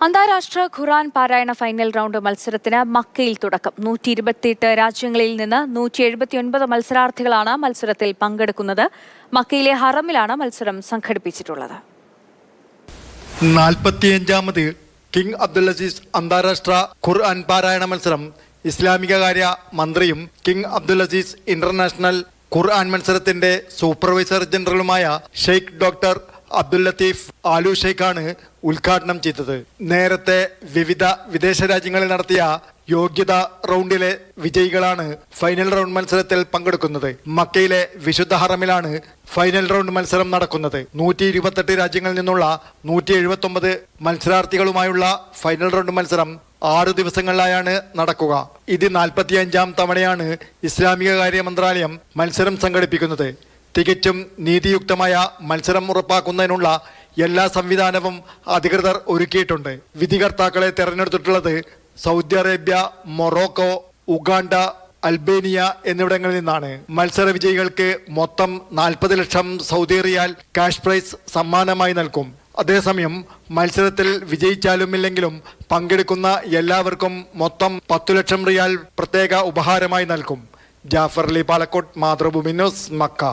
അന്താരാഷ്ട്ര ഖുർആൻ പാരായണ final round മത്സരത്തിന് മക്കയിൽ തുടക്കം. 128 രാജ്യങ്ങളിൽ നിന്ന് 179 മത്സരാർത്ഥികളാണ് മത്സരത്തിൽ പങ്കെടുക്കുന്നത്. മക്കയിലെ ഹറമിലാണ് മത്സരം സംഘടിപ്പിച്ചിട്ടുള്ളത്. 45ാമത് കിങ് അബ്ദുൽ അസീസ് അന്താരാഷ്ട്ര ഖുർആൻ പാരായണ മത്സരം ഇസ്ലാമിക കാര്യ മന്ത്രിയും കിങ് അബ്ദുൽ അസീസ് ഇന്റർനാഷണൽ ഖുർആൻ മത്സരത്തിന്റെ സൂപ്പർവൈസർ ജനറലുമായ ഷെയ്ഖ് ഡോക്ടർ അബ്ദുൽ ലത്തീഫ് ആലു ഷെയ്ഖാണ് ഉദ്ഘാടനം ചെയ്തത്. നേരത്തെ വിവിധ വിദേശ രാജ്യങ്ങളിൽ നടത്തിയ യോഗ്യതാ റൗണ്ടിലെ വിജയികളാണ് ഫൈനൽ റൗണ്ട് മത്സരത്തിൽ പങ്കെടുക്കുന്നത്. മക്കയിലെ വിശുദ്ധ ഹറമിലാണ് ഫൈനൽ റൗണ്ട് മത്സരം നടക്കുന്നത്. 128 രാജ്യങ്ങളിൽ നിന്നുള്ള 179 മത്സരാർത്ഥികളുമായുള്ള ഫൈനൽ റൗണ്ട് മത്സരം 6 ദിവസങ്ങളിലായാണ് നടക്കുക. ഇത് 45ാം തവണയാണ് ഇസ്ലാമിക കാര്യ മന്ത്രാലയം മത്സരം സംഘടിപ്പിക്കുന്നത്. തികച്ചും നീതിയുക്തമായ മത്സരം ഉറപ്പാക്കുന്നതിനുള്ള എല്ലാ സംവിധാനവും അധികൃതർ ഒരുക്കിയിട്ടുണ്ട്. വിധികർത്താക്കളെ തെരഞ്ഞെടുത്തിട്ടുള്ളത് Saudi Arabia, Morocco, Uganda, Albania എന്നിവിടങ്ങളിൽ നിന്നാണ്. മത്സര വിജയികൾക്ക് മൊത്തം 40 lakh Saudi riyal cash prize സമ്മാനമായി നൽകും. അതേസമയം മത്സരത്തിൽ വിജയിച്ചാലും ഇല്ലെങ്കിലും പങ്കെടുക്കുന്ന എല്ലാവർക്കും മൊത്തം 10 ലക്ഷം റിയാൽ പ്രത്യേക ഉപഹാരമായി നൽകും. Jafar Ali Palakkot, Mathrubhumi news, Mecca.